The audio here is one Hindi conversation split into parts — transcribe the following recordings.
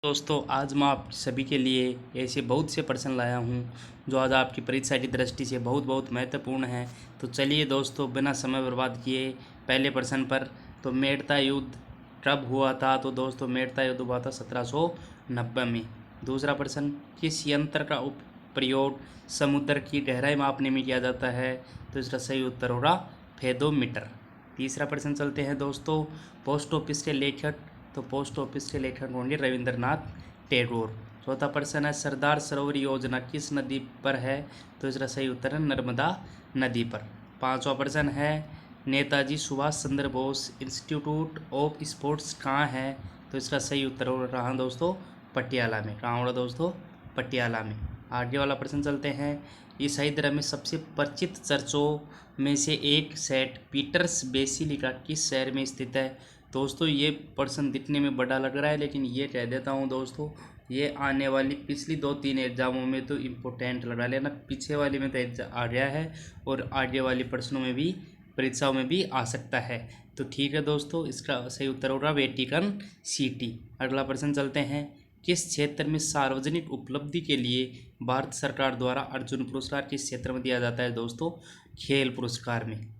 दोस्तों, आज मैं आप सभी के लिए ऐसे बहुत से प्रश्न लाया हूँ जो आज आपकी परीक्षा की दृष्टि से बहुत बहुत महत्वपूर्ण है। तो चलिए दोस्तों, बिना समय बर्बाद किए पहले प्रश्न पर। तो मेड़ता युद्ध कब हुआ था? तो दोस्तों, मेड़ता युद्ध हुआ था 1790 में। दूसरा प्रश्न, किस यंत्र का प्रयोग समुद्र की गहराई मापने में किया जाता है? तो इसका सही उत्तर होगा फेदोमीटर। तीसरा प्रश्न चलते हैं दोस्तों, पोस्ट ऑफिस के लेखक। तो पोस्ट ऑफिस के लेखक होंगे रविंद्रनाथ टैगोर। चौथा प्रश्न है, सरदार सरोवर योजना किस नदी पर है? तो इसका सही उत्तर है नर्मदा नदी पर। पांचवा प्रश्न है, Netaji Subhash Chandra Bose institute of sports कहाँ है? तो इसका सही उत्तर हो रहा दोस्तों पटियाला में। कहाँ हो रहा दोस्तों? पटियाला में। आगे वाला प्रश्न चलते हैं, ईसाई धर्म में सबसे परिचित चर्चों में से एक सेंट पीटर्स बेसिलिका किस शहर में स्थित है? दोस्तों, ये प्रश्न दिखने में बड़ा लग रहा है, लेकिन ये कह देता हूँ दोस्तों, ये आने वाली पिछली 2-3 एग्जामों में तो इम्पोर्टेंट लगा लेना। पीछे वाली में तो आ गया है और आगे वाली प्रश्नों में भी, परीक्षाओं में भी आ सकता है। तो ठीक है दोस्तों, इसका सही उत्तर होगा वेटिकन सिटी। अगला प्रश्न चलते हैं, किस क्षेत्र में सार्वजनिक उपलब्धि के लिए भारत सरकार द्वारा अर्जुन पुरस्कार किस क्षेत्र में दिया जाता है? दोस्तों, खेल पुरस्कार में।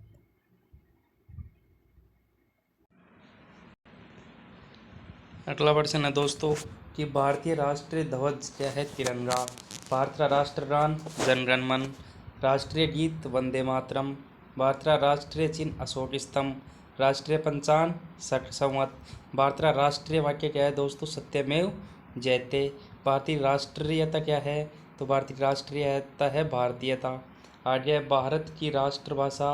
अगला प्रश्न है दोस्तों कि भारतीय राष्ट्रीय ध्वज क्या है? तिरंगा। भारत का राष्ट्रगान जन गण मन। राष्ट्रीय गीत वंदे मातरम। भारत का राष्ट्रीय चिन्ह अशोक स्तंभ। राष्ट्रीय पंचांग शक संवत। भारत का राष्ट्रीय वाक्य क्या है दोस्तों? सत्यमेव जयते। भारतीय राष्ट्रीयता क्या है? तो भारतीय राष्ट्रीयता है भारतीयता। आगे भारत की राष्ट्रभाषा,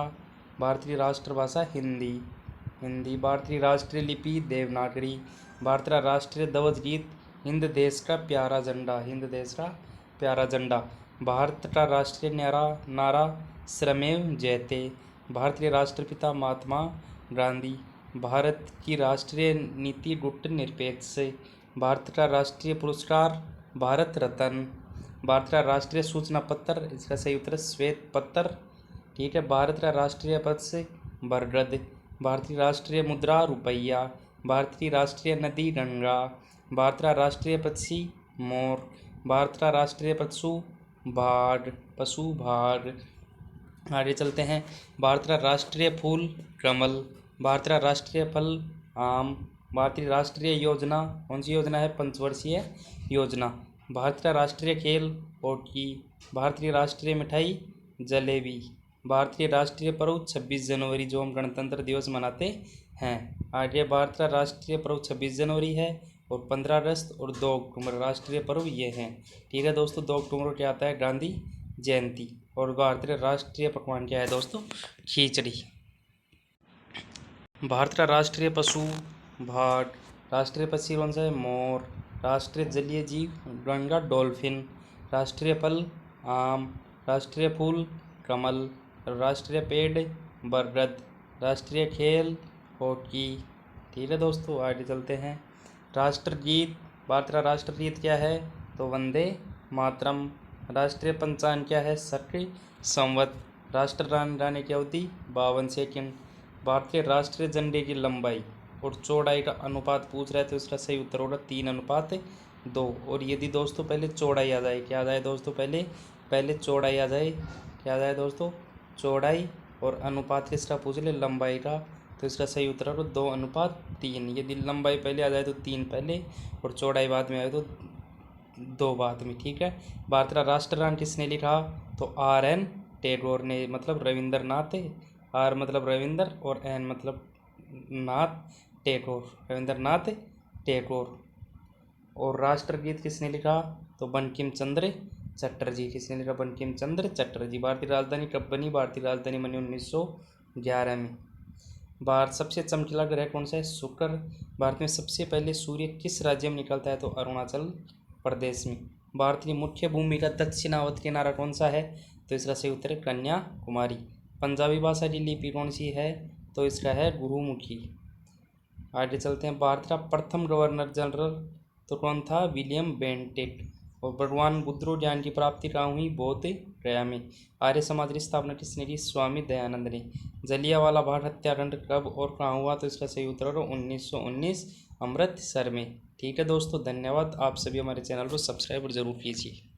भारतीय राष्ट्रभाषा हिंदी। भारतीय राष्ट्रीय लिपि देवनागरी। भारत का राष्ट्रीय ध्वज गीत हिंद देश का प्यारा झंडा, हिंद देश का प्यारा झंडा। भारत का राष्ट्रीय नारा श्रमेव जयते। भारतीय राष्ट्रपिता महात्मा गांधी। भारत की राष्ट्रीय नीति गुट निरपेक्ष। भारत का राष्ट्रीय पुरस्कार भारत रत्न। भारत का राष्ट्रीय सूचना पत्र, इसका सही उत्तर श्वेत पत्र। ठीक है। भारत का राष्ट्रीय पक्ष बरगद। भारतीय राष्ट्रीय मुद्रा रुपया। भारत की राष्ट्रीय नदी गंगा। भारत का राष्ट्रीय पक्षी मोर। भारत का राष्ट्रीय पशु बाघ। आगे चलते हैं, भारत का राष्ट्रीय फूल कमल। भारत का राष्ट्रीय फल आम। भारतीय राष्ट्रीय योजना कौन सी योजना है? पंचवर्षीय योजना। भारत का राष्ट्रीय खेल हॉकी। भारतीय राष्ट्रीय मिठाई जलेबी। भारतीय राष्ट्रीय पर्व 26 जनवरी, जो हम गणतंत्र दिवस मनाते हैं। आगे भारत का राष्ट्रीय पर्व 26 जनवरी है और 15 अगस्त और 2 अक्टूबर राष्ट्रीय पर्व ये हैं। ठीक है दोस्तों, 2 अक्टूबर को क्या आता है? गांधी जयंती। और भारतीय राष्ट्रीय पकवान क्या है दोस्तों? खिचड़ी। भारत का राष्ट्रीय पशु बाघ। राष्ट्रीय पक्षी कौन सा है? मोर। राष्ट्रीय जलीय जीव गंगा डॉल्फिन। राष्ट्रीय फल आम। राष्ट्रीय फूल कमल। राष्ट्रीय पेड़ बरगद। राष्ट्रीय खेल हॉकी। ठीक है दोस्तों, आगे चलते हैं, राष्ट्रगीत। भारत का राष्ट्रगीत क्या है? तो वंदे मातरम। राष्ट्रीय पंचांग क्या है? शक संवत। राष्ट्रगान गाने की अवधि 52 सेकंड। भारतीय राष्ट्रीय झंडे की लंबाई और चौड़ाई का अनुपात पूछ रहा है, तो इसका सही उत्तर होगा 3:2। और यदि दोस्तों पहले चौड़ाई आ जाए, क्या आ जाए दोस्तों? पहले चौड़ाई आ जाए, क्या आ जाए दोस्तों? चौड़ाई। और अनुपात किसका पूछ ले? लंबाई का। तो इसका सही उत्तर होगा 2:3। यदि लंबाई पहले आ जाए तो 3 पहले और चौड़ाई बाद में आए तो 2 बाद में। ठीक है। भारत का राष्ट्रगान किसने लिखा? तो R.N. टैगोर ने, मतलब रविंद्रनाथ। आर मतलब रविंद्र और एन मतलब नाथ टैगोर, रविंद्रनाथ टैगोर। और राष्ट्रगीत किसने लिखा? तो बंकिम चंद्र चटर्जी। किसने लिखा? बंकिम चंद्र चटर्जी। भारतीय राजधानी कब बनी? भारतीय राजधानी बनी 1911 में। भारत सबसे चमकीला ग्रह कौन सा है? शुक्र। भारत में सबसे पहले सूर्य किस राज्य में निकलता है? तो अरुणाचल प्रदेश में। भारत की मुख्य भूमि का दक्षिणावर्त किनारा कौन सा है? तो इसका सही उत्तर है कन्याकुमारी। पंजाबी भाषा की लिपि कौन सी है? तो इसका है गुरुमुखी। आगे चलते हैं, भारत का प्रथम गवर्नर जनरल तो कौन था? William Bentinck. और भगवान बुद्ध ज्ञान की प्राप्ति कहाँ हुई? बोध गया में। आर्य समाज की स्थापना किसने की? स्वामी दयानंद ने। जलियांवाला बाग हत्याकांड कब और कहाँ हुआ? तो इसका सही उत्तर होगा 1919 अमृतसर में। ठीक है दोस्तों, धन्यवाद। आप सभी हमारे चैनल को सब्सक्राइब जरूर कीजिए।